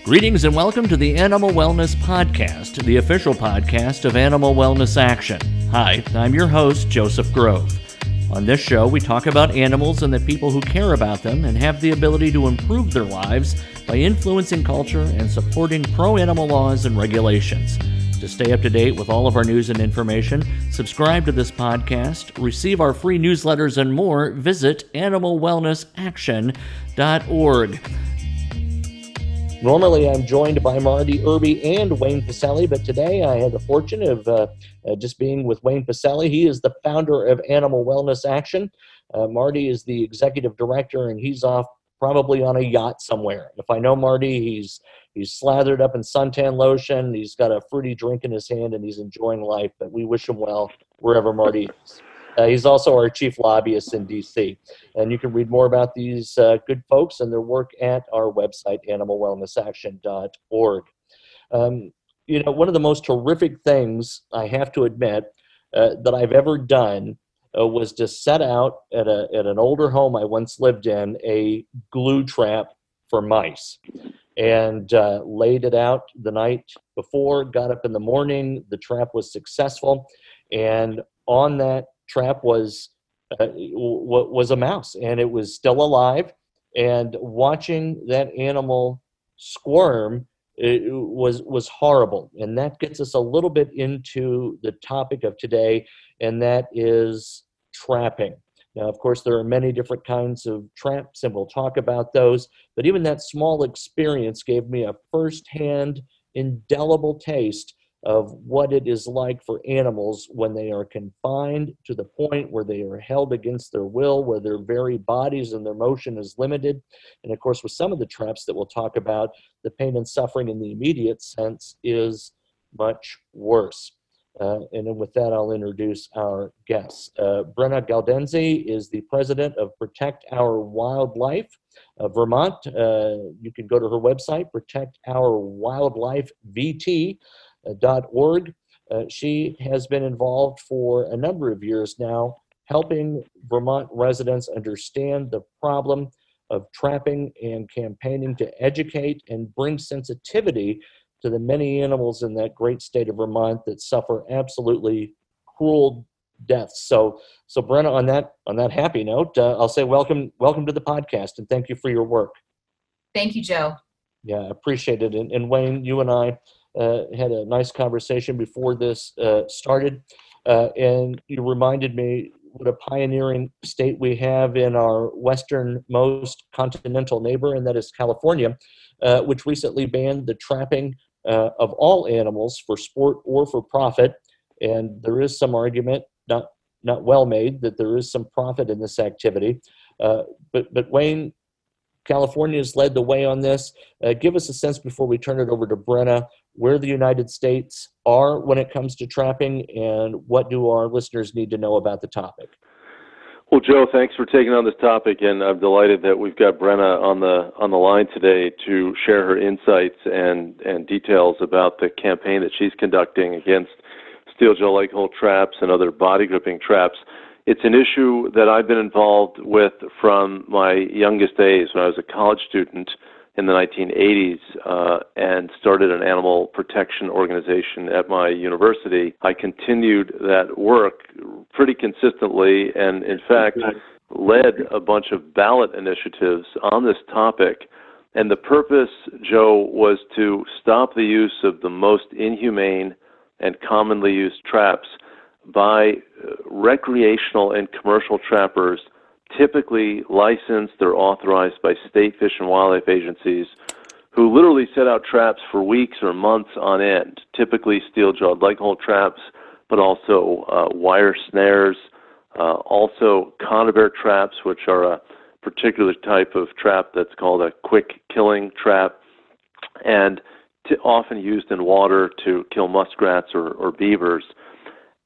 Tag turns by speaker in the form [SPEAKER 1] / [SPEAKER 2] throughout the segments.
[SPEAKER 1] Greetings and welcome to the Animal Wellness Podcast, the official podcast of Animal Wellness Action. Hi, I'm your host, Joseph Grove. On this show, we talk about animals and the people who care about them and have the ability to improve their lives by influencing culture and supporting pro-animal laws and regulations. To stay up to date with all of our news and information, subscribe to this podcast, receive our free newsletters and more, visit animalwellnessaction.org. Normally, I'm joined by Marty Irby and Wayne Pacelli, but today I had the fortune of just being with Wayne Pacelli. He is the founder of Animal Wellness Action. Marty is the executive director, and he's off probably on a yacht somewhere. If I know Marty, he's slathered up in suntan lotion, he's got a fruity drink in his hand, and he's enjoying life, but we wish him well wherever Marty is. He's also our chief lobbyist in D.C., and you can read more about these good folks and their work at our website, animalwellnessaction.org. One of the most horrific things, I have to admit, that I've ever done was to set out at an older home I once lived in a glue trap for mice, and laid it out the night before, got up in the morning, the trap was successful, and on that trap was a mouse, and it was still alive, and watching that animal squirm, it was horrible. And that gets us a little bit into the topic of today, and that is trapping. Now, of course, there are many different kinds of traps, and we'll talk about those, but even that small experience gave me a firsthand, indelible taste of what it is like for animals when they are confined to the point where they are held against their will, where their very bodies and their motion is limited. And of course, with some of the traps that we'll talk about, the pain and suffering in the immediate sense is much worse. And then with that, I'll introduce our guests. Brenna Galdenzi is the president of Protect Our Wildlife Vermont. You can go to her website, protectourwildlifevt.org. She has been involved for a number of years now, helping Vermont residents understand the problem of trapping and campaigning to educate and bring sensitivity to the many animals in that great state of Vermont that suffer absolutely cruel deaths. So Brenna, on that happy note, I'll say welcome to the podcast, and thank you for your work.
[SPEAKER 2] Thank you, Joe.
[SPEAKER 1] Yeah, appreciate it. And Wayne, you and I had a nice conversation before this started, and you reminded me what a pioneering state we have in our westernmost continental neighbor, and that is California, which recently banned the trapping of all animals for sport or for profit. And there is some argument, not well made, that there is some profit in this activity. But Wayne, California has led the way on this. Give us a sense before we turn it over to Brenna, where the United States are when it comes to trapping, and what do our listeners need to know about the topic?
[SPEAKER 3] Well, Joe, thanks for taking on this topic, and I'm delighted that we've got Brenna on the line today to share her insights and details about the campaign that she's conducting against steel jaw leg hold traps and other body gripping traps. It's an issue that I've been involved with from my youngest days when I was a college student in the 1980s and started an animal protection organization at my university. I continued that work pretty consistently and, in fact, led a bunch of ballot initiatives on this topic. And the purpose, Joe, was to stop the use of the most inhumane and commonly used traps by recreational and commercial trappers, typically licensed or authorized by state fish and wildlife agencies, who literally set out traps for weeks or months on end, typically steel-jawed leg-hold traps, but also wire snares, also conibear traps, which are a particular type of trap that's called a quick-killing trap, and often used in water to kill muskrats or beavers.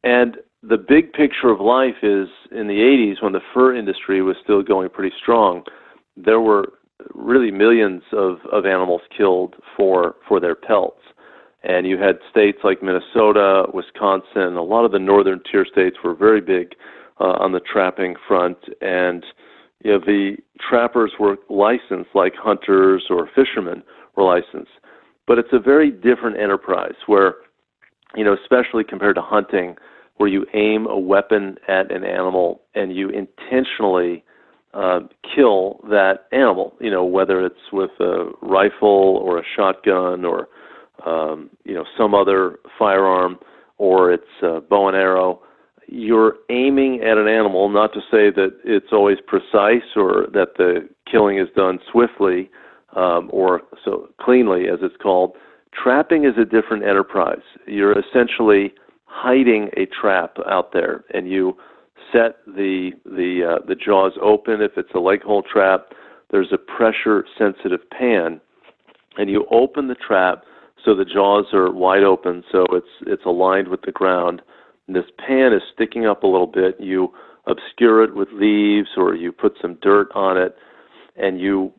[SPEAKER 3] And the big picture of life is, in the 80s, when the fur industry was still going pretty strong, there were really millions of animals killed for their pelts. And you had states like Minnesota, Wisconsin, a lot of the northern tier states were very big on the trapping front. And the trappers were licensed like hunters or fishermen or license. But it's a very different enterprise where, especially compared to hunting, where you aim a weapon at an animal and you intentionally kill that animal, whether it's with a rifle or a shotgun or, some other firearm, or it's a bow and arrow. You're aiming at an animal, not to say that it's always precise or that the killing is done swiftly or so cleanly, as it's called. Trapping is a different enterprise. You're essentially hiding a trap out there, and you set the jaws open. If it's a leg hold trap, there's a pressure-sensitive pan, and you open the trap so the jaws are wide open, so it's aligned with the ground. And this pan is sticking up a little bit. You obscure it with leaves, or you put some dirt on it, and you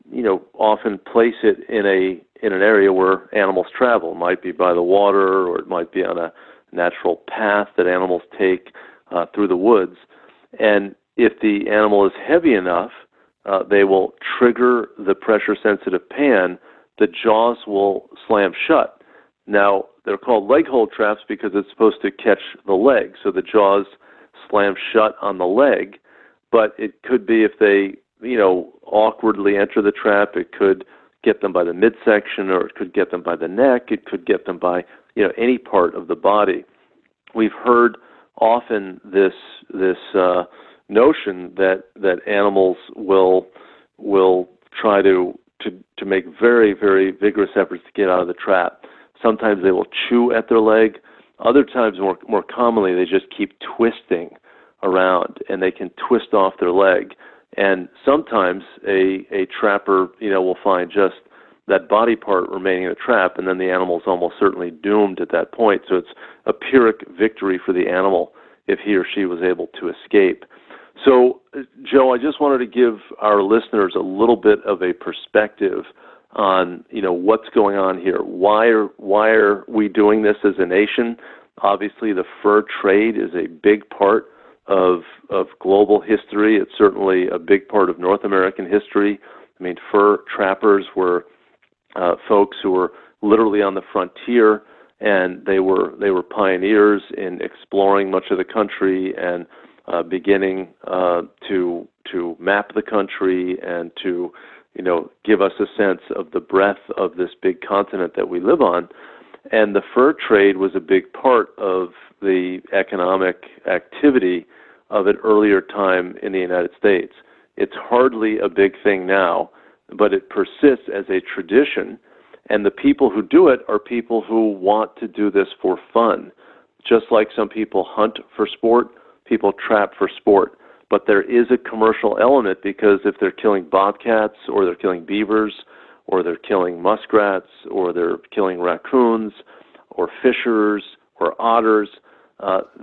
[SPEAKER 3] often place it in an area where animals travel. It might be by the water, or it might be on a natural path that animals take through the woods. And if the animal is heavy enough, they will trigger the pressure-sensitive pan. The jaws will slam shut. Now, they're called leg hold traps because it's supposed to catch the leg, so the jaws slam shut on the leg. But it could be if they, awkwardly enter the trap, it could get them by the midsection, or it could get them by the neck, it could get them by, any part of the body. We've heard often this notion that animals will try to make very, very vigorous efforts to get out of the trap. Sometimes they will chew at their leg. Other times, more commonly, they just keep twisting around, and they can twist off their leg. And sometimes a trapper, will find just that body part remaining in the trap, and then the animal's almost certainly doomed at that point. So it's a Pyrrhic victory for the animal if he or she was able to escape. So, Joe, I just wanted to give our listeners a little bit of a perspective on, what's going on here. Why are we doing this as a nation? Obviously, the fur trade is a big part of global history. It's certainly a big part of North American history. I mean, fur trappers were folks who were literally on the frontier, and they were pioneers in exploring much of the country and beginning to map the country and to give us a sense of the breadth of this big continent that we live on. And the fur trade was a big part of the economic activity of an earlier time in the United States. It's hardly a big thing now, but it persists as a tradition. And the people who do it are people who want to do this for fun. Just like some people hunt for sport, people trap for sport. But there is a commercial element, because if they're killing bobcats, or they're killing beavers, or they're killing muskrats, or they're killing raccoons, or fishers, or otters,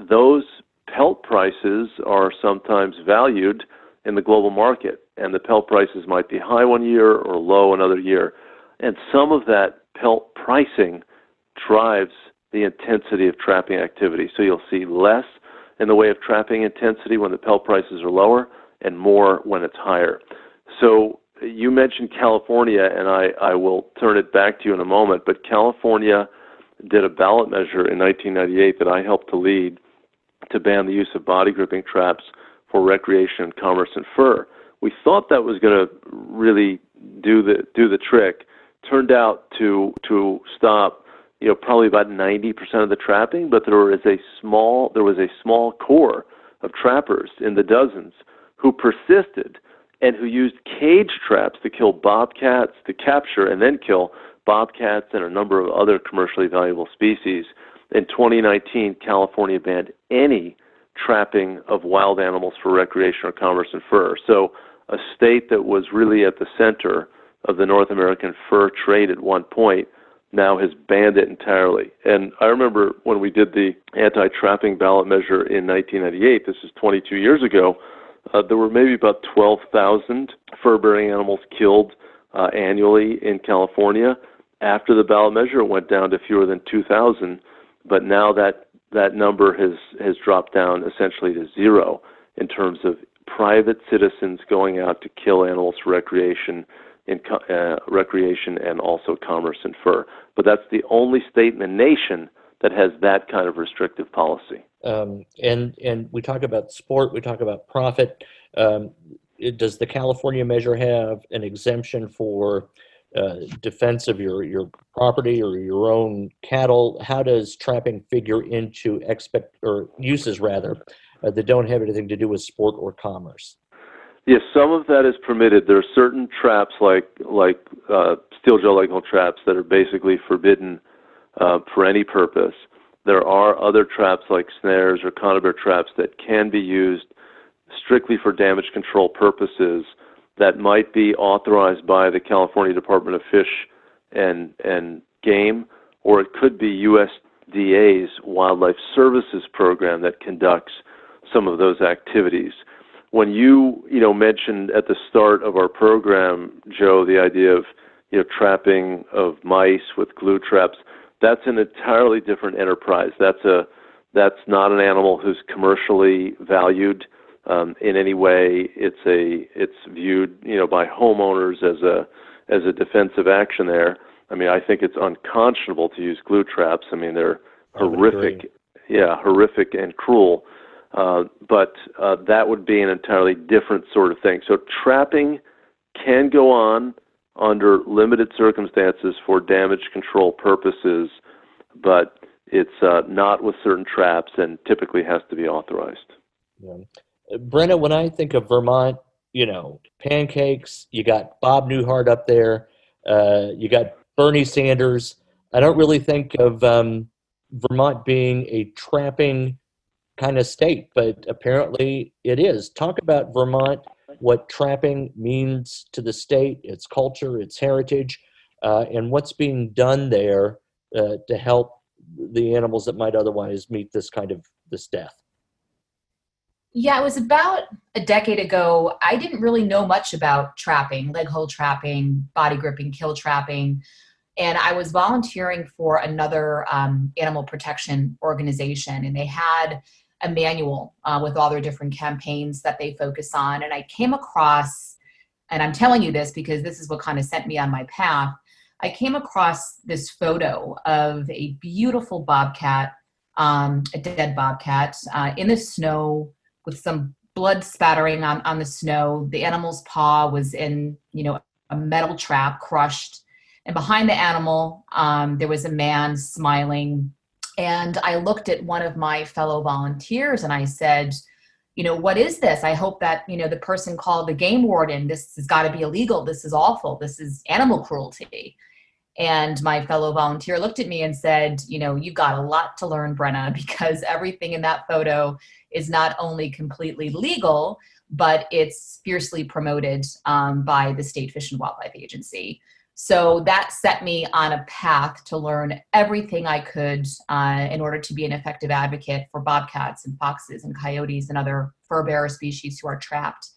[SPEAKER 3] those pelt prices are sometimes valued in the global market. And the pelt prices might be high one year or low another year. And some of that pelt pricing drives the intensity of trapping activity. So you'll see less in the way of trapping intensity when the pelt prices are lower, and more when it's higher. So you mentioned California, and I will turn it back to you in a moment, but California did a ballot measure in 1998 that I helped to lead to ban the use of body gripping traps for recreation, commerce, and fur. We thought that was going to really do the trick. Turned out to stop probably about 90% of the trapping, but there was a small core of trappers in the dozens who persisted and who used cage traps to kill bobcats, to capture and then kill bobcats and a number of other commercially valuable species. In 2019, California banned any trapping of wild animals for recreation or commerce and fur. So a state that was really at the center of the North American fur trade at one point now has banned it entirely. And I remember when we did the anti-trapping ballot measure in 1998, this is 22 years ago, there were maybe about 12,000 fur-bearing animals killed annually in California. After the ballot measure, it went down to fewer than 2,000, but now that number has dropped down essentially to zero in terms of private citizens going out to kill animals for recreation in recreation and also commerce and fur. But that's the only state in the nation that has that kind of restrictive policy.
[SPEAKER 1] And we talk about sport, we talk about profit. Does the California measure have an exemption for defense of your property or your own cattle? How does trapping figure into uses rather that don't have anything to do with sport or commerce?
[SPEAKER 3] Yes, some of that is permitted. There are certain traps like steel gel-like traps that are basically forbidden for any purpose. There are other traps like snares or conibear traps that can be used strictly for damage control purposes that might be authorized by the California Department of Fish and Game, or it could be USDA's Wildlife Services program that conducts some of those activities. When you mentioned at the start of our program, Joe, the idea of trapping of mice with glue traps, that's an entirely different enterprise. That's not an animal who's commercially valued in any way. It's viewed by homeowners as a defensive action there. I mean, I think it's unconscionable to use glue traps. I mean, they're horrific, horrific and cruel. But that would be an entirely different sort of thing. So trapping can go on under limited circumstances for damage control purposes, but it's not with certain traps and typically has to be authorized.
[SPEAKER 1] Yeah. Brenna, when I think of Vermont, pancakes, you got Bob Newhart up there, you got Bernie Sanders. I don't really think of Vermont being a trapping kind of state, but apparently it is. Talk about Vermont, what trapping means to the state, its culture, its heritage, and what's being done there to help the animals that might otherwise meet this death.
[SPEAKER 2] Yeah, it was about a decade ago. I didn't really know much about trapping, leg hold trapping, body gripping, kill trapping. And I was volunteering for another animal protection organization, and they had a manual with all their different campaigns that they focus on. And I came across, and I'm telling you this because this is what kind of sent me on my path, I came across this photo of a beautiful bobcat, a dead bobcat, in the snow with some blood spattering on the snow. The animal's paw was in, a metal trap, crushed. And behind the animal, there was a man smiling. And I looked at one of my fellow volunteers and I said, what is this? I hope that, the person called the game warden, this has got to be illegal. This is awful. This is animal cruelty. And my fellow volunteer looked at me and said, you've got a lot to learn, Brenna, because everything in that photo is not only completely legal, but it's fiercely promoted by the State Fish and Wildlife Agency. So that set me on a path to learn everything I could in order to be an effective advocate for bobcats and foxes and coyotes and other fur bearer species who are trapped.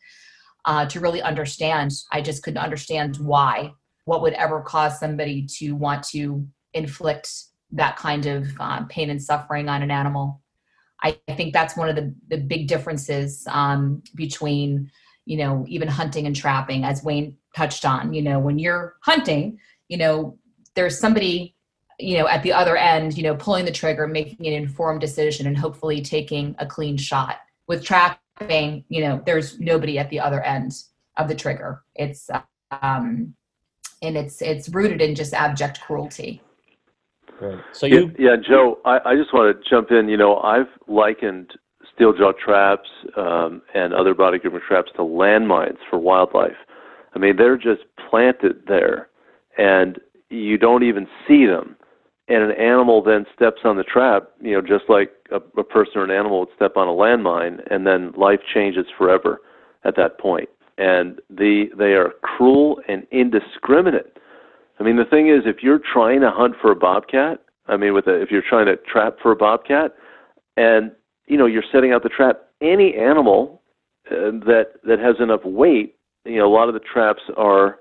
[SPEAKER 2] To really understand, I just couldn't understand why. What would ever cause somebody to want to inflict that kind of pain and suffering on an animal? I think that's one of the big differences between, even hunting and trapping, as Wayne touched on. When you're hunting, there's somebody, at the other end, pulling the trigger, making an informed decision, and hopefully taking a clean shot. With trapping, there's nobody at the other end of the trigger. It's and it's rooted in just abject cruelty.
[SPEAKER 1] Right. So
[SPEAKER 3] yeah, Joe, I just want to jump in. I've likened steel jaw traps and other body gripping traps to landmines for wildlife. I mean, they're just planted there, and you don't even see them. And an animal then steps on the trap, just like a person or an animal would step on a landmine, and then life changes forever at that point. And they are cruel and indiscriminate. I mean, the thing is, if you're trying to hunt for a bobcat, if you're trying to trap for a bobcat, and you're setting out the trap, any animal that has enough weight, a lot of the traps are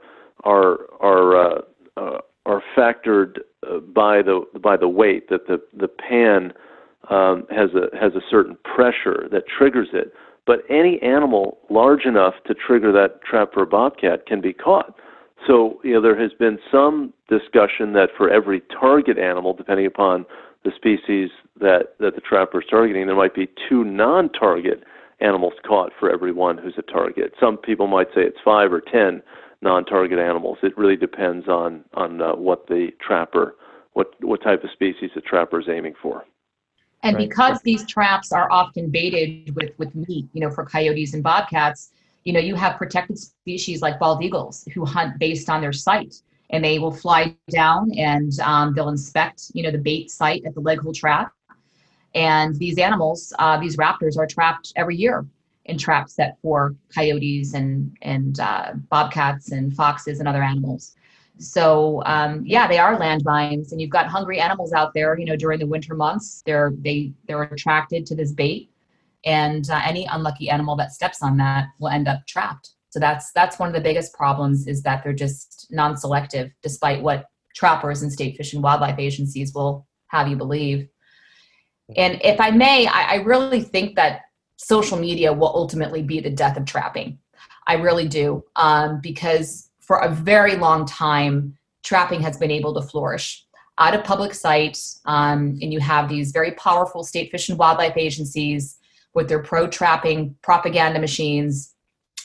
[SPEAKER 3] factored by the weight, that the pan has a certain pressure that triggers it. But any animal large enough to trigger that trap for a bobcat can be caught. So, there has been some discussion that for every target animal, depending upon the species that the trapper is targeting, there might be 2 non-target animals caught for every one who's a target. Some people might say it's 5 or 10 non-target animals. It really depends on what the trapper, what type of species the trapper is aiming for.
[SPEAKER 2] And
[SPEAKER 1] Right.
[SPEAKER 2] because these traps are often baited with meat, for coyotes and bobcats, you have protected species like bald eagles who hunt based on their sight, and they will fly down and they'll inspect, the bait site at the leg hole trap. And these animals, these raptors, are trapped every year in traps set for coyotes and bobcats and foxes and other animals. So they are landmines, and you've got hungry animals out there. During the winter months, they're attracted to this bait, and any unlucky animal that steps on that will end up trapped. So that's one of the biggest problems, is that they're just non-selective, despite what trappers and state fish and wildlife agencies will have you believe. And if I may, I really think that social media will ultimately be the death of trapping. I really do, because for a very long time, trapping has been able to flourish out of public sight, and you have these very powerful state fish and wildlife agencies with their pro-trapping propaganda machines.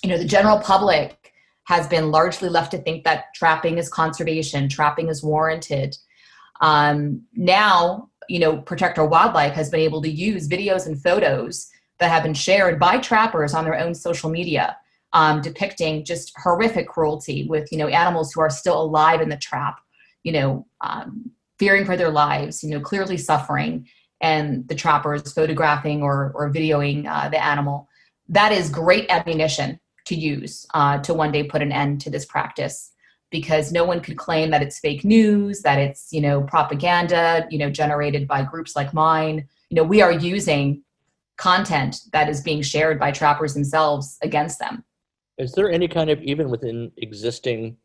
[SPEAKER 2] The general public has been largely left to think that trapping is conservation, trapping is warranted. Now, Protect Our Wildlife has been able to use videos and photos that have been shared by trappers on their own social media, depicting just horrific cruelty with, animals who are still alive in the trap, fearing for their lives, clearly suffering, and the trappers photographing or videoing the animal. That is great ammunition to use to one day put an end to this practice, because no one could claim that it's fake news, that it's, propaganda, generated by groups like mine. We are using content that is being shared by trappers themselves against them.
[SPEAKER 1] Is there any kind of, even within existing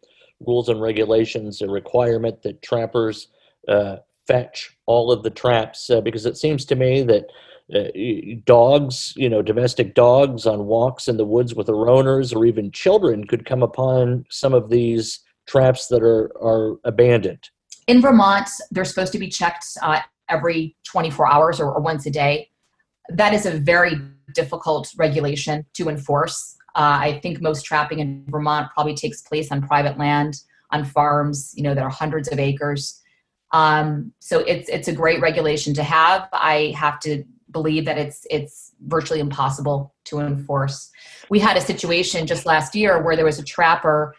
[SPEAKER 1] rules and regulations, a requirement that trappers fetch all of the traps? Because it seems to me that dogs, domestic dogs on walks in the woods with their owners, or even children, could come upon some of these traps that are abandoned.
[SPEAKER 2] In Vermont, they're supposed to be checked every 24 hours or once a day. That is a very difficult regulation to enforce. I think most trapping in Vermont probably takes place on private land, on farms, that are hundreds of acres. So it's a great regulation to have. I have to believe that it's virtually impossible to enforce. We had a situation just last year where there was a trapper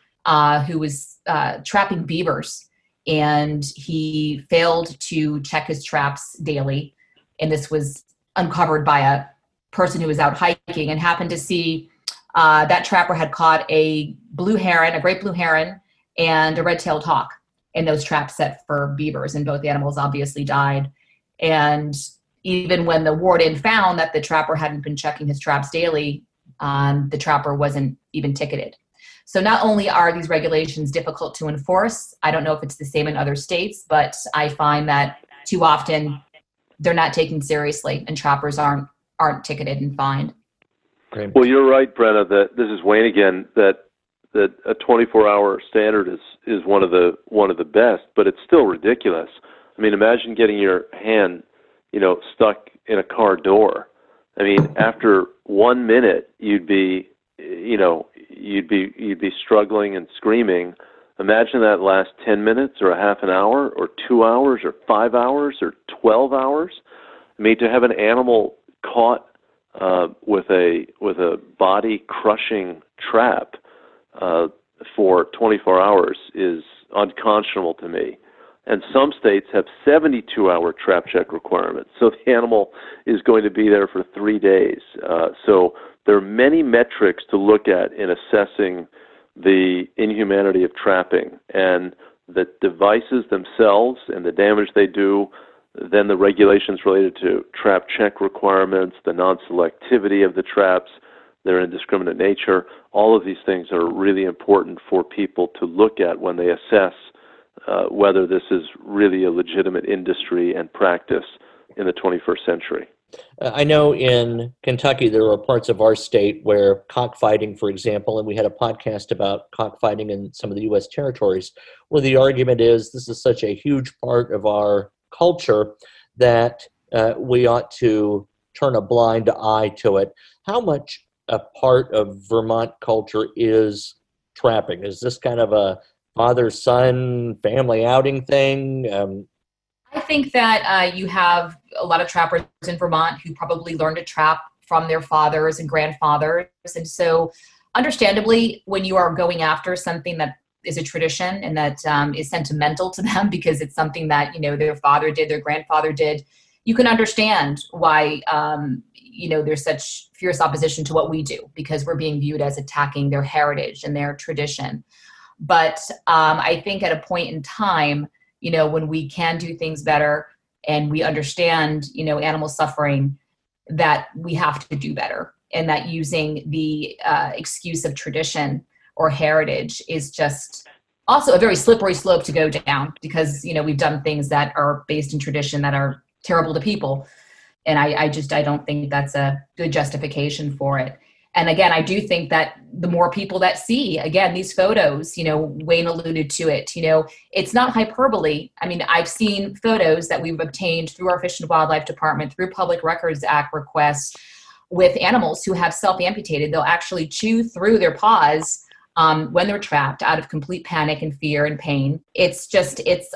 [SPEAKER 2] who was trapping beavers, and he failed to check his traps daily. And this was uncovered by a person who was out hiking and happened to see that trapper had caught a blue heron, a great blue heron, and a red-tailed hawk in those traps set for beavers, and both animals obviously died. And even when the warden found that the trapper hadn't been checking his traps daily, the trapper wasn't even ticketed. So not only are these regulations difficult to enforce, I don't know if it's the same in other states, but I find that too often they're not taken seriously, and trappers aren't ticketed and fined.
[SPEAKER 1] Great.
[SPEAKER 3] Well, you're right, Brenna, that this is Wayne again, that a 24-hour standard is one of the best, but it's still ridiculous. I mean, imagine getting your hand, stuck in a car door. I mean, after 1 minute, you'd be struggling and screaming. Imagine that last 10 minutes or a half an hour or 2 hours or 5 hours or 12 hours. I mean, to have an animal caught with a body crushing trap for 24 hours is unconscionable to me. And some states have 72-hour trap check requirements. So the animal is going to be there for 3 days. So there are many metrics to look at in assessing the inhumanity of trapping, and the devices themselves and the damage they do, then the regulations related to trap check requirements, the non-selectivity of the traps, their indiscriminate nature. All of these things are really important for people to look at when they assess whether this is really a legitimate industry and practice in the 21st century.
[SPEAKER 1] I know in Kentucky there are parts of our state where cockfighting, for example, and we had a podcast about cockfighting in some of the U.S. territories, where the argument is this is such a huge part of our culture that we ought to turn a blind eye to it. How much a part of Vermont culture is trapping? Is this kind of a father-son family outing thing?
[SPEAKER 2] I think that you have a lot of trappers in Vermont who probably learned to trap from their fathers and grandfathers. And so, understandably, when you are going after something that is a tradition and that is sentimental to them because it's something that, their father did, their grandfather did, you can understand why, there's such fierce opposition to what we do because we're being viewed as attacking their heritage and their tradition. But I think at a point in time, when we can do things better and we understand, animal suffering, that we have to do better. And that using the excuse of tradition or heritage is just also a very slippery slope to go down because, we've done things that are based in tradition that are terrible to people. And I don't think that's a good justification for it. And again, I do think that the more people that see, again, these photos, Wayne alluded to it, it's not hyperbole. I mean, I've seen photos that we've obtained through our Fish and Wildlife Department, through Public Records Act requests with animals who have self-amputated. They'll actually chew through their paws when they're trapped out of complete panic and fear and pain. It's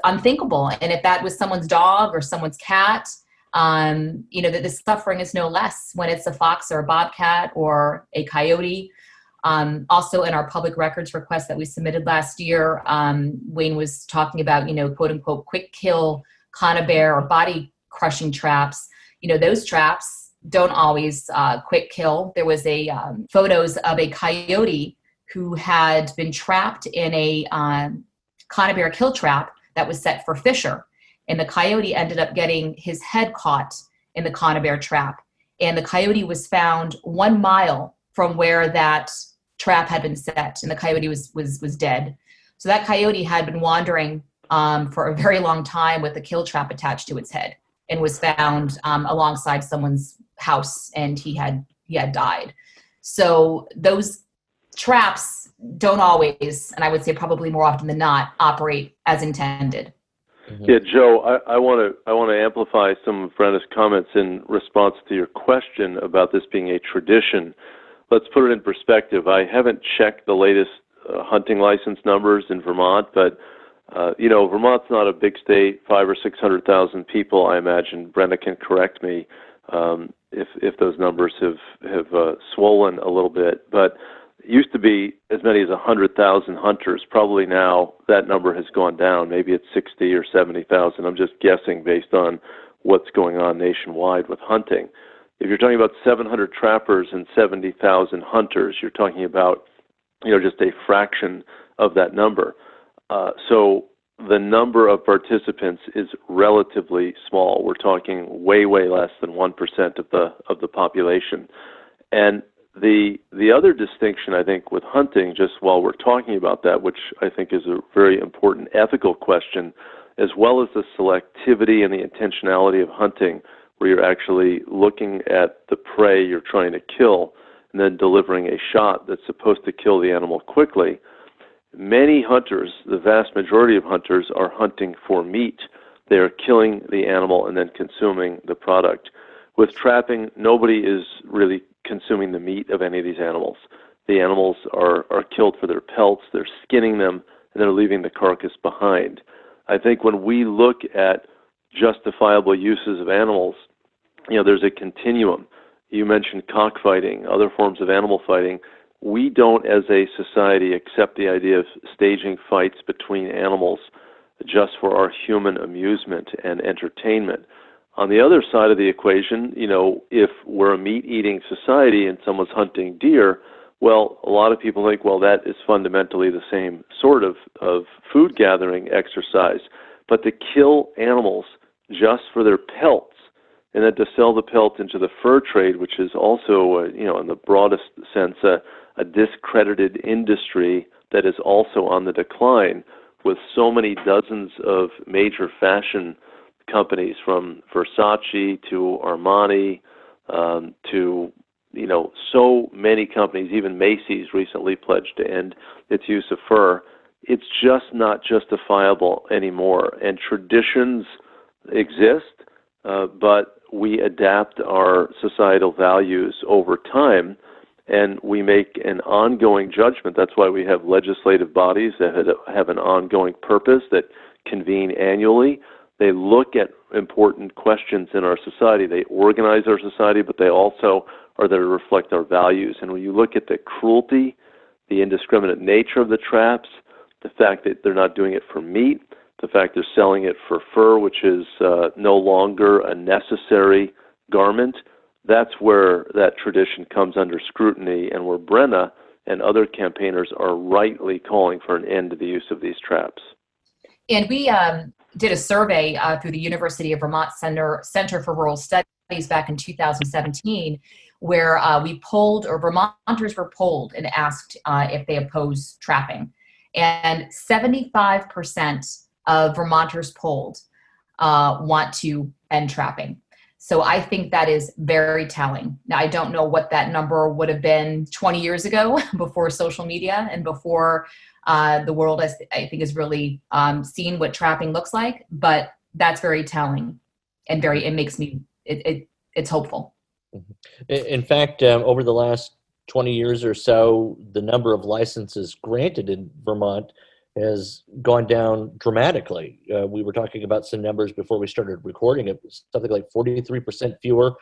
[SPEAKER 2] unthinkable. And if that was someone's dog or someone's cat, that the suffering is no less when it's a fox or a bobcat or a coyote. Also in our public records request that we submitted last year, Wayne was talking about, quote unquote, quick kill conibear or body crushing traps. Those traps don't always quick kill. There was photos of a coyote who had been trapped in a conibear kill trap that was set for Fisher. And the coyote ended up getting his head caught in the conibear trap. And the coyote was found 1 mile from where that trap had been set. And the coyote was dead. So that coyote had been wandering for a very long time with a kill trap attached to its head and was found alongside someone's house, and he had died. So those traps don't always, and I would say probably more often than not, operate as intended.
[SPEAKER 3] Mm-hmm. Yeah, Joe, I want to amplify some of Brenna's comments in response to your question about this being a tradition. Let's put it in perspective. I haven't checked the latest hunting license numbers in Vermont, but Vermont's not a big state, 500,000 or 600,000 people. I imagine Brenna can correct me if those numbers have swollen a little bit, but it used to be as many as 100,000 hunters. Probably now that number has gone down. Maybe it's 60 or 70,000. I'm just guessing based on what's going on nationwide with hunting. If you're talking about 700 trappers and 70,000 hunters, you're talking about, just a fraction of that number. So the number of participants is relatively small. We're talking way, way less than 1% of the population. And the other distinction, I think, with hunting, just while we're talking about that, which I think is a very important ethical question, as well as the selectivity and the intentionality of hunting, where you're actually looking at the prey you're trying to kill and then delivering a shot that's supposed to kill the animal quickly. Many hunters, the vast majority of hunters, are hunting for meat. They are killing the animal and then consuming the product. With trapping, nobody is really consuming the meat of any of these animals. The animals are killed for their pelts, they're skinning them, and they're leaving the carcass behind. I think when we look at justifiable uses of animals, there's a continuum. You mentioned cockfighting, other forms of animal fighting. We don't, as a society, accept the idea of staging fights between animals just for our human amusement and entertainment. On the other side of the equation, if we're a meat-eating society and someone's hunting deer, well, a lot of people think, well, that is fundamentally the same sort of food gathering exercise. But to kill animals just for their pelts, and then to sell the pelt into the fur trade, which is also, in the broadest sense, a discredited industry that is also on the decline, with so many dozens of major fashion companies, from Versace to Armani to so many companies. Even Macy's recently pledged to end its use of fur. It's just not justifiable anymore. And traditions exist, but we adapt our societal values over time, and we make an ongoing judgment. That's why we have legislative bodies that have an ongoing purpose, that convene annually. They look at important questions in our society. They organize our society, but they also are there to reflect our values. And when you look at the cruelty, the indiscriminate nature of the traps, the fact that they're not doing it for meat, the fact they're selling it for fur, which is no longer a necessary garment, that's where that tradition comes under scrutiny, and where Brenna and other campaigners are rightly calling for an end to the use of these traps.
[SPEAKER 2] And we did a survey through the University of Vermont Center for Rural Studies back in 2017, where Vermonters were polled and asked if they oppose trapping. And 75% of Vermonters polled want to end trapping. So I think that is very telling. Now, I don't know what that number would have been 20 years ago before social media and before the world, I think, has really seen what trapping looks like, but that's very telling, and it makes me, it's hopeful.
[SPEAKER 1] In fact, over the last 20 years or so, the number of licenses granted in Vermont has gone down dramatically. We were talking about some numbers before we started recording. It was something like 43% fewer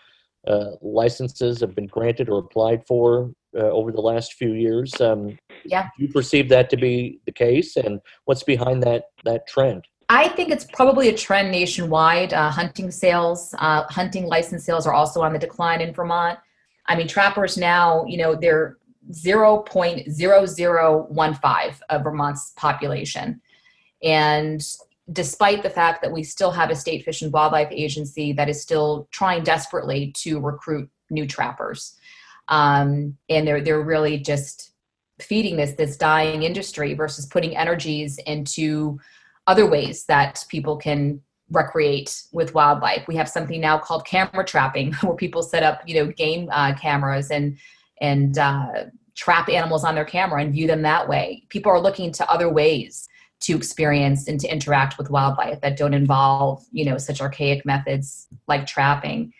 [SPEAKER 1] licenses have been granted or applied for over the last few years.
[SPEAKER 2] Yeah.
[SPEAKER 1] Do you perceive that to be the case, and what's behind that trend?
[SPEAKER 2] I think it's probably a trend nationwide. Hunting license sales are also on the decline in Vermont. I mean, trappers now, they're 0.0015 of Vermont's population. And despite the fact that we still have a state fish and wildlife agency that is still trying desperately to recruit new trappers. And they're really just feeding this dying industry versus putting energies into other ways that people can recreate with wildlife. We have something now called camera trapping, where people set up, game cameras and trap animals on their camera and view them that way. People are looking to other ways to experience and to interact with wildlife that don't involve, such archaic methods like trapping.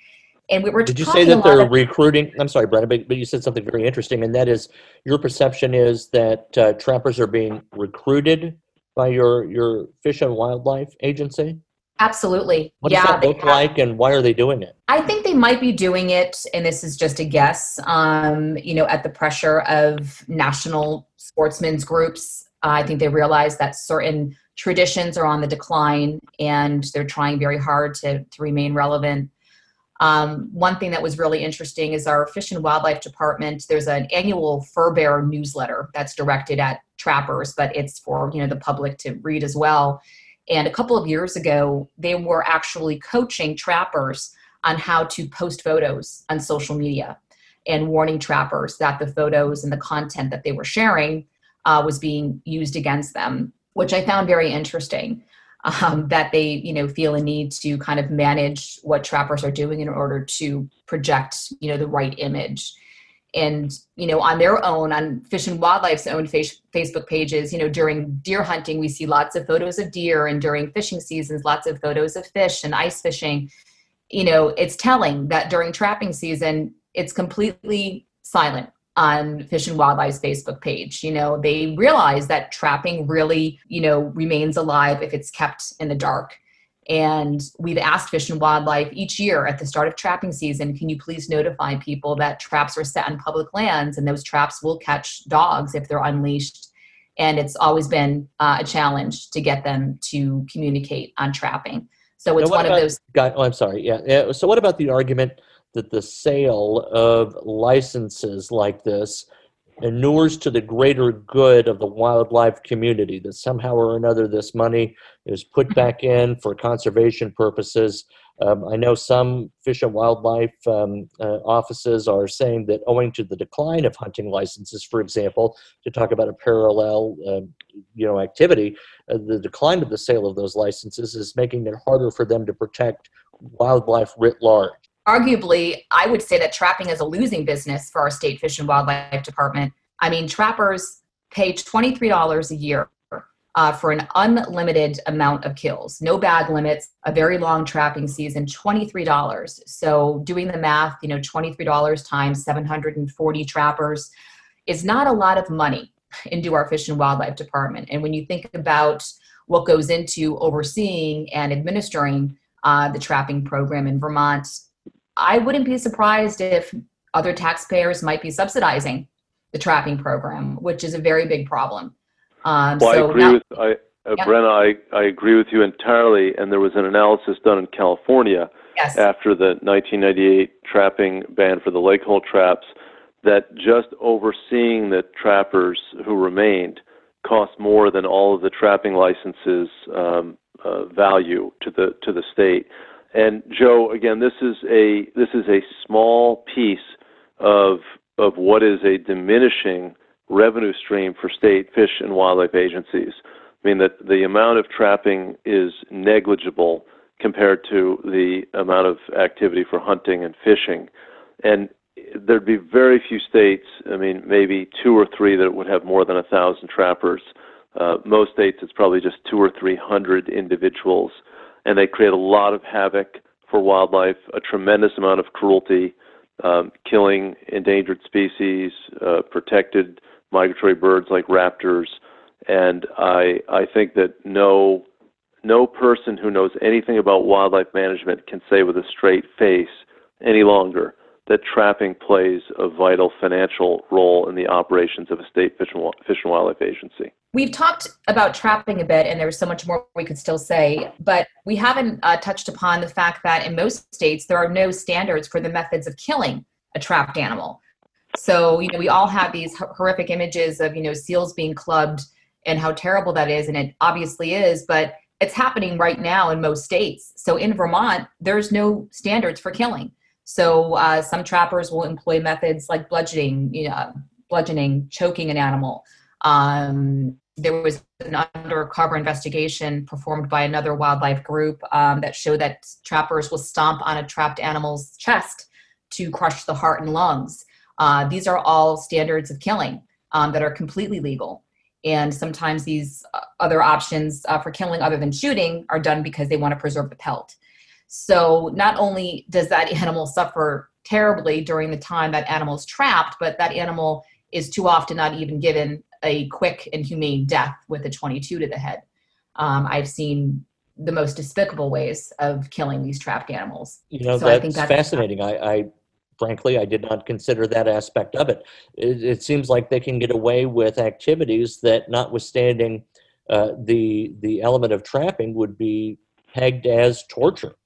[SPEAKER 2] And we were
[SPEAKER 1] Did you say that they're recruiting? I'm sorry, Brenna, but you said something very interesting, and that is your perception is that trappers are being recruited by your Fish and Wildlife Agency?
[SPEAKER 2] Absolutely.
[SPEAKER 1] What does that look like, and why are they doing it?
[SPEAKER 2] I think they might be doing it, and this is just a guess, at the pressure of national sportsmen's groups. I think they realize that certain traditions are on the decline, and they're trying very hard to remain relevant. One thing that was really interesting is our Fish and Wildlife Department. There's an annual fur bearer newsletter that's directed at trappers, but it's for the public to read as well. And a couple of years ago, they were actually coaching trappers on how to post photos on social media and warning trappers that the photos and the content that they were sharing was being used against them, which I found very interesting. That they, feel a need to kind of manage what trappers are doing in order to project, the right image. And, on their own, on Fish and Wildlife's own Facebook pages, during deer hunting, we see lots of photos of deer, and during fishing seasons, lots of photos of fish and ice fishing. It's telling that during trapping season, it's completely silent on Fish and Wildlife's Facebook page. They realize that trapping really, remains alive if it's kept in the dark. And we've asked Fish and Wildlife each year at the start of trapping season, can you please notify people that traps are set on public lands, and those traps will catch dogs if they're unleashed. And it's always been a challenge to get them to communicate on trapping. So it's one of those.
[SPEAKER 1] I'm sorry. Yeah. So what about the argument that the sale of licenses like this inures to the greater good of the wildlife community, that somehow or another this money is put back in for conservation purposes, I know some Fish and Wildlife offices are saying that owing to the decline of hunting licenses, for example, to talk about a parallel activity, the decline of the sale of those licenses is making it harder for them to protect wildlife writ large.
[SPEAKER 2] Arguably, I would say that trapping is a losing business for our state Fish and Wildlife Department. I mean, trappers pay $23 a year for an unlimited amount of kills, no bag limits, a very long trapping season, $23. So doing the math, $23 times 740 trappers is not a lot of money into our Fish and Wildlife Department. And when you think about what goes into overseeing and administering the trapping program in Vermont, I wouldn't be surprised if other taxpayers might be subsidizing the trapping program, which is a very big problem.
[SPEAKER 3] Brenna, I agree with you entirely. And there was an analysis done in California after the 1998 trapping ban for the lake hole traps that just overseeing the trappers who remained cost more than all of the trapping licenses value to the state. And Joe, again, this is a small piece of what is a diminishing revenue stream for state fish and wildlife agencies. I mean, that the amount of trapping is negligible compared to the amount of activity for hunting and fishing. And there'd be very few states, I mean, maybe 2 or 3 that would have more than 1,000 trappers. Most states, it's probably just 200 or 300 individuals, and they create a lot of havoc for wildlife, a tremendous amount of cruelty, killing endangered species, protected migratory birds like raptors, and I think that no person who knows anything about wildlife management can say with a straight face any longer that trapping plays a vital financial role in the operations of a state fish and wildlife agency.
[SPEAKER 2] We've talked about trapping a bit, and there's so much more we could still say, but we haven't touched upon the fact that in most states, there are no standards for the methods of killing a trapped animal. So, we all have these horrific images of, seals being clubbed and how terrible that is, and it obviously is, but it's happening right now in most states. So in Vermont, there's no standards for killing. So some trappers will employ methods like bludgeoning, choking an animal. There was an undercover investigation performed by another wildlife group that showed that trappers will stomp on a trapped animal's chest to crush the heart and lungs. These are all standards of killing that are completely legal. And sometimes these other options for killing other than shooting are done because they want to preserve the pelt. So not only does that animal suffer terribly during the time that animal is trapped, but that animal is too often not even given a quick and humane death with a 22 to the head. I've seen the most despicable ways of killing these trapped animals.
[SPEAKER 1] So I think that's fascinating. Frankly, I did not consider that aspect of it. It seems like they can get away with activities that, notwithstanding the element of trapping, would be pegged as torture.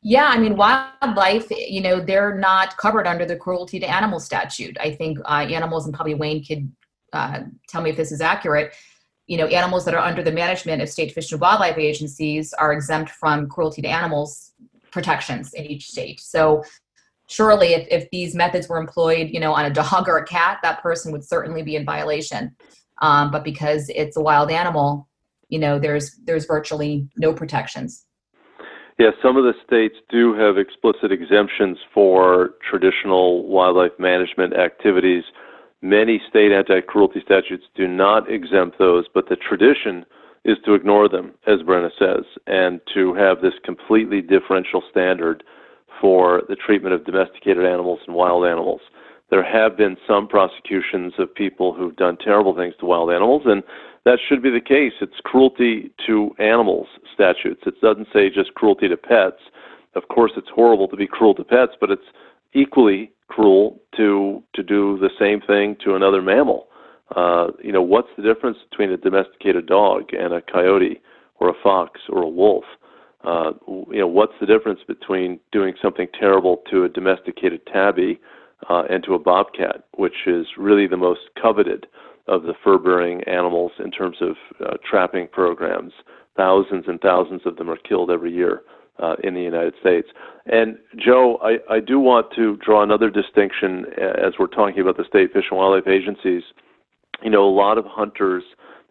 [SPEAKER 2] Yeah, I mean, wildlife, they're not covered under the cruelty to animal statute. I think animals, and probably Wayne could tell me if this is accurate, animals that are under the management of state fish and wildlife agencies are exempt from cruelty to animals protections in each state. So surely if these methods were employed, on a dog or a cat, that person would certainly be in violation. But because it's a wild animal, there's virtually no protections.
[SPEAKER 3] Yeah, some of the states do have explicit exemptions for traditional wildlife management activities. Many state anti-cruelty statutes do not exempt those, but the tradition is to ignore them, as Brenna says, and to have this completely differential standard for the treatment of domesticated animals and wild animals. There have been some prosecutions of people who've done terrible things to wild animals, and that should be the case. It's cruelty to animals statutes. It doesn't say just cruelty to pets. Of course, it's horrible to be cruel to pets, but it's equally cruel to do the same thing to another mammal. What's the difference between a domesticated dog and a coyote or a fox or a wolf? What's the difference between doing something terrible to a domesticated tabby and to a bobcat, which is really the most coveted of the fur-bearing animals in terms of trapping programs? Thousands and thousands of them are killed every year in the United States. And Joe, I do want to draw another distinction as we're talking about the state fish and wildlife agencies. A lot of hunters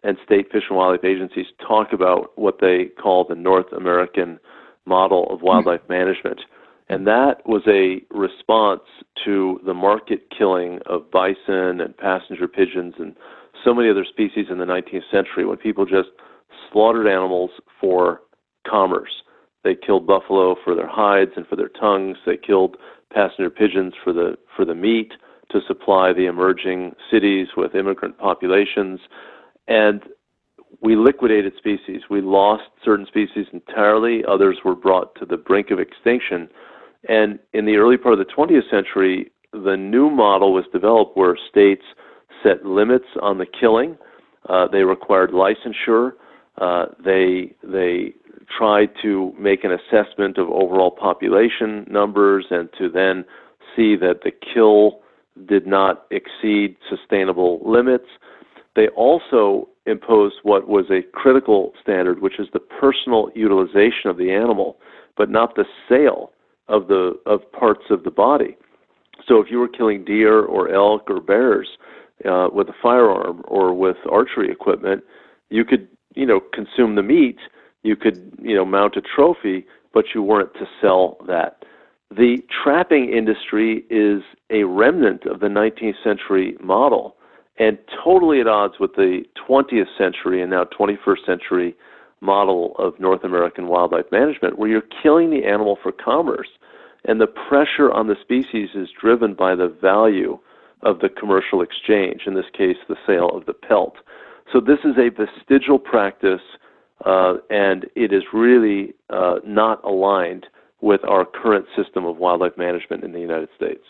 [SPEAKER 3] and state fish and wildlife agencies talk about what they call the North American model of wildlife management. And that was a response to the market killing of bison and passenger pigeons and so many other species in the 19th century, when people just slaughtered animals for commerce. They killed buffalo for their hides and for their tongues. They killed passenger pigeons for the meat to supply the emerging cities with immigrant populations. And we liquidated species. We lost certain species entirely. Others were brought to the brink of extinction. And in the early part of the 20th century, the new model was developed where states set limits on the killing. They required licensure. They tried to make an assessment of overall population numbers and to then see that the kill did not exceed sustainable limits. They also imposed what was a critical standard, which is the personal utilization of the animal, but not the sale of parts of the body. So if you were killing deer or elk or bears with a firearm or with archery equipment, you could, consume the meat. You could, mount a trophy, but you weren't to sell that. The trapping industry is a remnant of the 19th century model and totally at odds with the 20th century and now 21st century model of North American wildlife management, where you're killing the animal for commerce. And the pressure on the species is driven by the value of the commercial exchange, in this case, the sale of the pelt. So this is a vestigial practice, and it is really not aligned with our current system of wildlife management in the United States.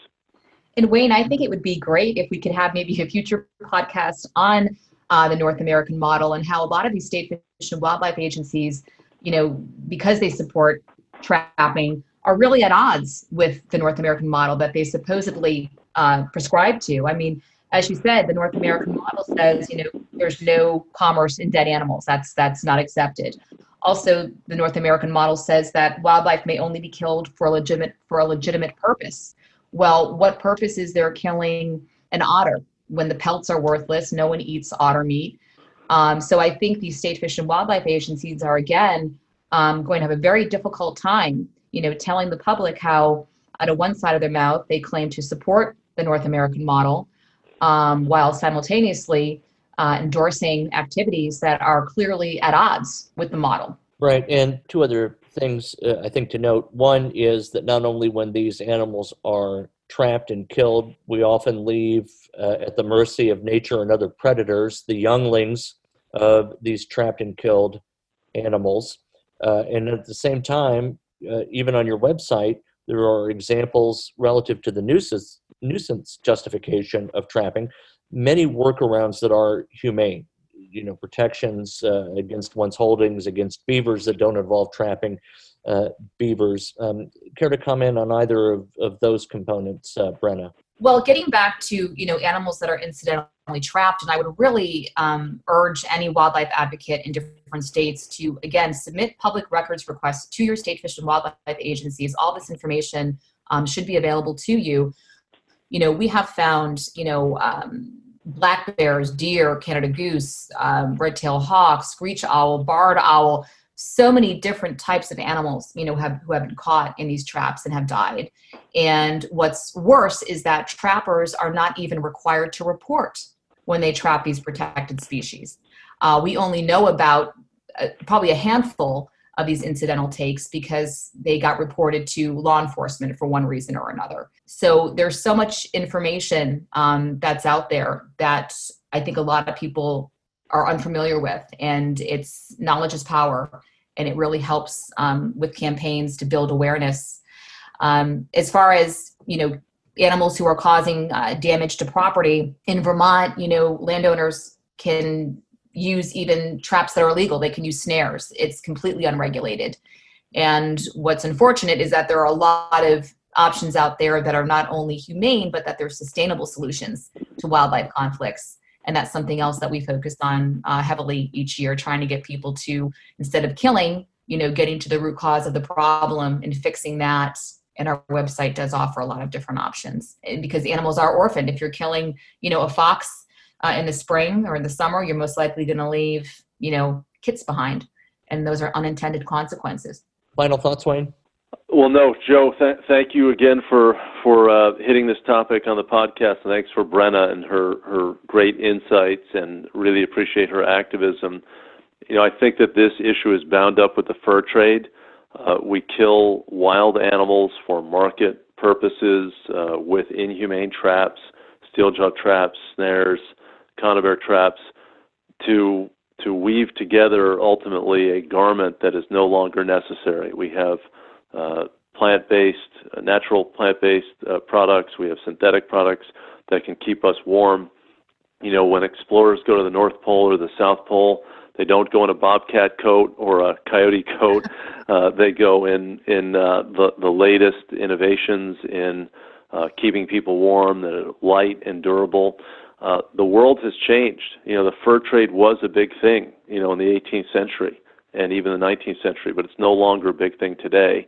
[SPEAKER 2] And Wayne, I think it would be great if we could have maybe a future podcast on the North American model and how a lot of these state fish and wildlife agencies, because they support trapping, are really at odds with the North American model that they supposedly prescribe to. I mean, as you said, the North American model says, there's no commerce in dead animals. That's not accepted. Also, the North American model says that wildlife may only be killed for a legitimate purpose. Well, what purpose is there killing an otter when the pelts are worthless? No one eats otter meat. So I think these state fish and wildlife agencies are, again, going to have a very difficult time, telling the public how out of one side of their mouth they claim to support the North American model, while simultaneously endorsing activities that are clearly at odds with the model.
[SPEAKER 1] Right. And two other things I think to note. One is that not only when these animals are trapped and killed, we often leave at the mercy of nature and other predators, the younglings of these trapped and killed animals. And at the same time, even on your website, there are examples relative to the nuisance justification of trapping, many workarounds that are humane, protections against one's holdings, against beavers that don't involve trapping beavers. Care to comment on either of those components, Brenna?
[SPEAKER 2] Well, getting back to, animals that are incidentally trapped, and I would really urge any wildlife advocate in different states to, again, submit public records requests to your state fish and wildlife agencies. All this information should be available to you. We have found, black bears, deer, Canada goose, red-tailed hawk, screech owl, barred owl, so many different types of animals, who have been caught in these traps and have died. And what's worse is that trappers are not even required to report when they trap these protected species. We only know about probably a handful of these incidental takes because they got reported to law enforcement for one reason or another. So there's so much information that's out there that I think a lot of people are unfamiliar with, and it's knowledge is power, and it really helps with campaigns to build awareness. As far as, animals who are causing damage to property in Vermont, landowners can use even traps that are illegal. They can use snares. It's completely unregulated. And what's unfortunate is that there are a lot of options out there that are not only humane, but that they're sustainable solutions to wildlife conflicts. And that's something else that we focus on heavily each year, trying to get people to, instead of killing, getting to the root cause of the problem and fixing that. And our website does offer a lot of different options, and because animals are orphaned. If you're killing, a fox in the spring or in the summer, you're most likely going to leave, kits behind. And those are unintended consequences.
[SPEAKER 1] Final thoughts, Wayne?
[SPEAKER 3] Well, no, Joe, thank you again for hitting this topic on the podcast. And thanks for Brenna and her great insights, and really appreciate her activism. I think that this issue is bound up with the fur trade. We kill wild animals for market purposes with inhumane traps, steel jaw traps, snares, conibear traps, to weave together ultimately a garment that is no longer necessary. We have natural plant-based products. We have synthetic products that can keep us warm. When explorers go to the North Pole or the South Pole, they don't go in a bobcat coat or a coyote coat. They go in the latest innovations in keeping people warm, that are light and durable. The world has changed. The fur trade was a big thing, in the 18th century and even the 19th century, but it's no longer a big thing today.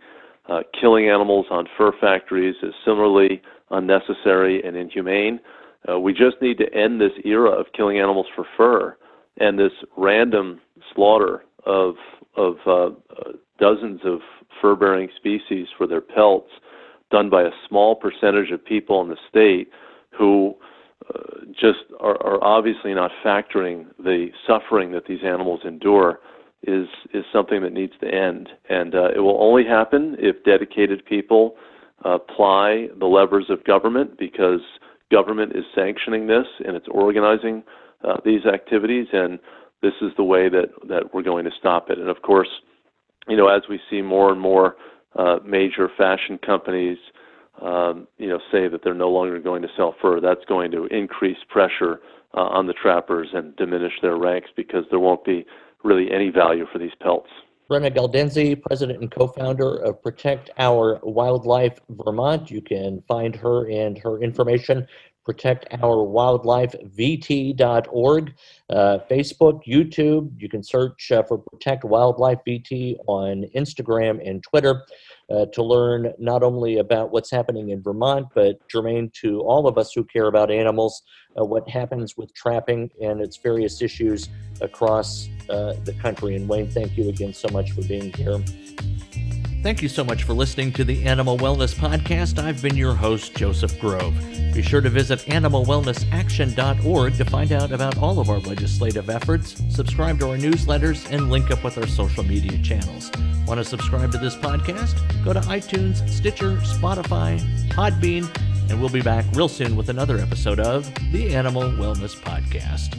[SPEAKER 3] Killing animals on fur factories is similarly unnecessary and inhumane. We just need to end this era of killing animals for fur and this random slaughter of dozens of fur-bearing species for their pelts, done by a small percentage of people in the state who just are obviously not factoring the suffering that these animals endure, is something that needs to end. And it will only happen if dedicated people apply the levers of government, because government is sanctioning this and it's organizing these activities, and this is the way that we're going to stop it. And of course, as we see more and more major fashion companies say that they're no longer going to sell fur, that's going to increase pressure on the trappers and diminish their ranks, because there won't be really any value for these pelts.
[SPEAKER 1] Brenna Galdenzi, president and co-founder of Protect Our Wildlife Vermont. You can find her and her information, protectourwildlifevt.org, Facebook, YouTube. You can search for Protect Wildlife VT on Instagram and Twitter to learn not only about what's happening in Vermont, but germane to all of us who care about animals, what happens with trapping and its various issues across the country. And Wayne, thank you again so much for being here. Thank you so much for listening to the Animal Wellness Podcast. I've been your host, Joseph Grove. Be sure to visit animalwellnessaction.org to find out about all of our legislative efforts, subscribe to our newsletters, and link up with our social media channels. Want to subscribe to this podcast? Go to iTunes, Stitcher, Spotify, Podbean, and we'll be back real soon with another episode of the Animal Wellness Podcast.